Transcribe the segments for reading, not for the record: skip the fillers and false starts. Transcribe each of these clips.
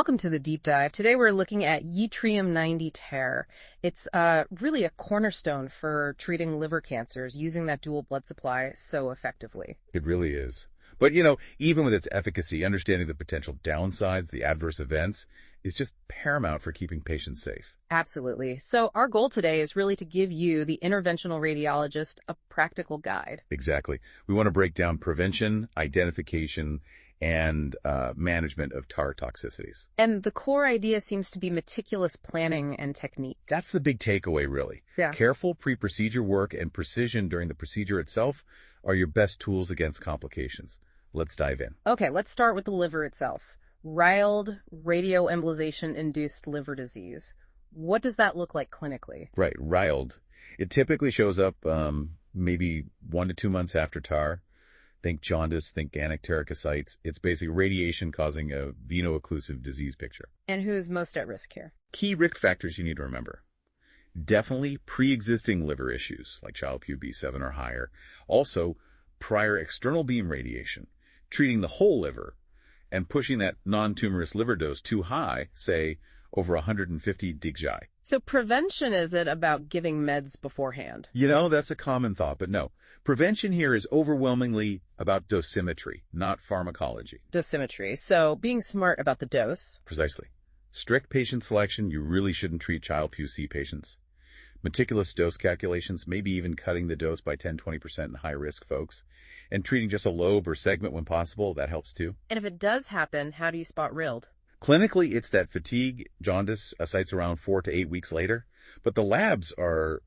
Welcome to the deep dive. Today we're looking at yttrium-90 tear. It's really a cornerstone for treating liver cancers using that dual blood supply so effectively. It really is. But, even with its efficacy, understanding the potential downsides, the adverse events, is just paramount for keeping patients safe. Absolutely. So our goal today is really to give you, the interventional radiologist, a practical guide. Exactly. We want to break down prevention, identification, and management of TAR toxicities. And the core idea seems to be meticulous planning and technique. That's the big takeaway, really. Yeah. Careful pre-procedure work and precision during the procedure itself are your best tools against complications. Let's dive in. Okay, let's start with the liver itself. RILD, radioembolization-induced liver disease. What does that look like clinically? Right, RILD. It typically shows up maybe 1 to 2 months after TAR. Think jaundice, think anapterychocytes. It's basically radiation causing a veno-occlusive disease picture. And who's most at risk here? Key risk factors you need to remember. Definitely pre-existing liver issues like Child-Pugh B7 or higher. Also, prior external beam radiation. Treating the whole liver and pushing that non-tumorous liver dose too high, say over 150 DGI. So prevention isn't about giving meds beforehand. That's a common thought, but no. Prevention here is overwhelmingly about dosimetry, not pharmacology. Dosimetry. So being smart about the dose. Precisely. Strict patient selection, you really shouldn't treat Child-Pugh C patients. Meticulous dose calculations, maybe even cutting the dose by 10-20% in high-risk folks. And treating just a lobe or segment when possible, that helps too. And if it does happen, how do you spot RILD? Clinically, it's that fatigue, jaundice, sites around 4 to 8 weeks later. But the labs are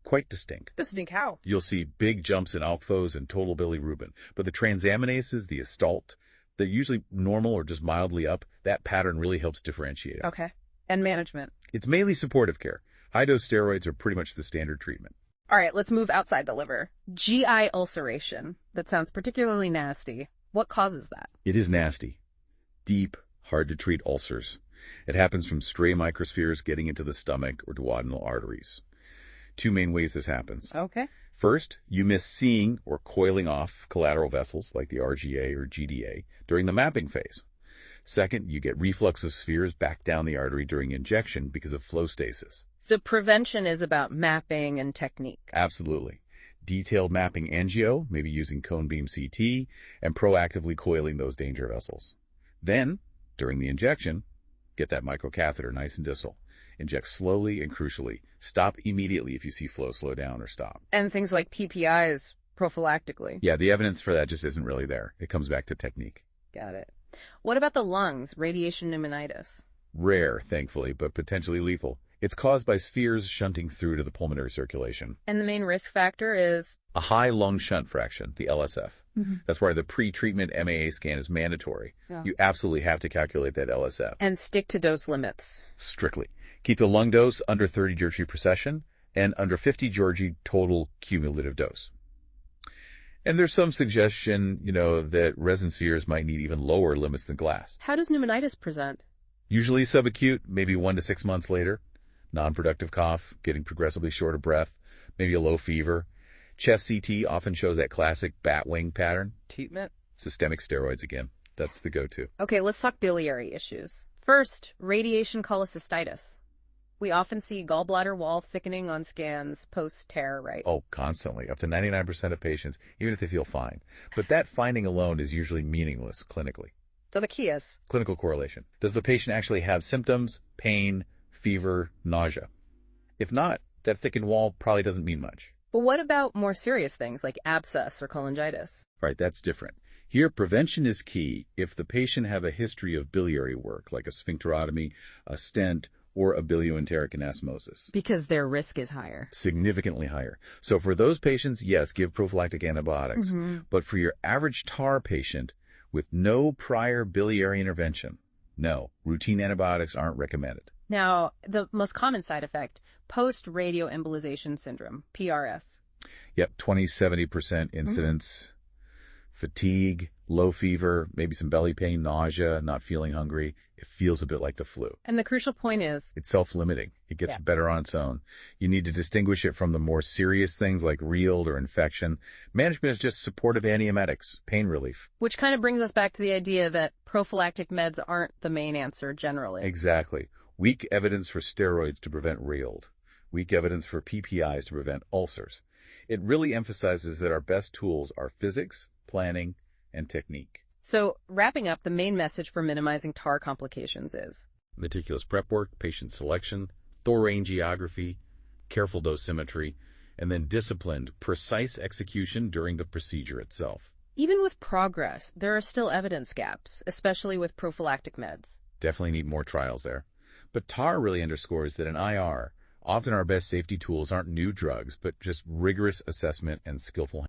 quite distinct. Distinct how? You'll see big jumps in alphos and total bilirubin. But the transaminases, the astalt, they're usually normal or just mildly up. That pattern really helps differentiate it. Okay. And management? It's mainly supportive care. High-dose steroids are pretty much the standard treatment. All right, let's move outside the liver. GI ulceration. That sounds particularly nasty. What causes that? It is nasty. Deep, hard-to-treat ulcers. It happens from stray microspheres getting into the stomach or duodenal arteries. 2 main ways this happens. Okay. First, you miss seeing or coiling off collateral vessels like the RGA or GDA during the mapping phase. Second, you get reflux of spheres back down the artery during injection because of flow stasis. So prevention is about mapping and technique. Absolutely. Detailed mapping angio, maybe using cone beam CT, and proactively coiling those danger vessels. Then, during the injection, get that microcatheter nice and distal. Inject slowly and crucially. Stop immediately if you see flow slow down or stop. And things like PPIs prophylactically. Yeah, the evidence for that just isn't really there. It comes back to technique. Got it. What about the lungs, radiation pneumonitis? Rare, thankfully, but potentially lethal. It's caused by spheres shunting through to the pulmonary circulation. And the main risk factor is? A high lung shunt fraction, the LSF. That's why the pre-treatment MAA scan is mandatory. Yeah. You absolutely have to calculate that LSF. And stick to dose limits. Strictly. Keep the lung dose under 30 Georgi per session and under 50 Georgi total cumulative dose. And there's some suggestion, that resin spheres might need even lower limits than glass. How does pneumonitis present? Usually subacute, maybe 1 to 6 months later. Non-productive cough, getting progressively short of breath, maybe a low fever. Chest CT often shows that classic bat wing pattern. Treatment? Systemic steroids again. That's the go-to. Okay, let's talk biliary issues. First, radiation cholecystitis. We often see gallbladder wall thickening on scans post-tear, right? Oh, constantly. Up to 99% of patients, even if they feel fine. But that finding alone is usually meaningless clinically. So the key is? Clinical correlation. Does the patient actually have symptoms, pain, fever, nausea? If not, that thickened wall probably doesn't mean much. But what about more serious things like abscess or cholangitis? Right, that's different. Here, prevention is key if the patient have a history of biliary work, like a sphincterotomy, a stent, or a bilioenteric anastomosis. Because their risk is higher. Significantly higher. So for those patients, yes, give prophylactic antibiotics. But for your average TAR patient with no prior biliary intervention, no, routine antibiotics aren't recommended. Now, the most common side effect, post-radioembolization syndrome, PRS. Yep, 20-70% incidence, fatigue, Low fever, maybe some belly pain, nausea, not feeling hungry. It feels a bit like the flu. And the crucial point is, It's self-limiting. It gets yeah, better on its own. You need to distinguish it from the more serious things like real or infection. Management is just supportive antiemetics, pain relief. which kind of brings us back to the idea that prophylactic meds aren't the main answer generally. Exactly. Weak evidence for steroids to prevent REALD. Weak evidence for PPIs to prevent ulcers. It really emphasizes that our best tools are physics, planning, and technique. So, wrapping up, the main message for minimizing TAR complications is Meticulous prep work, patient selection, thorangiography, careful dosimetry, and then disciplined, precise execution during the procedure itself. even with progress, there are still evidence gaps, especially with prophylactic meds. Definitely need more trials there. But TAR really underscores that in IR, often our best safety tools aren't new drugs, but just rigorous assessment and skillful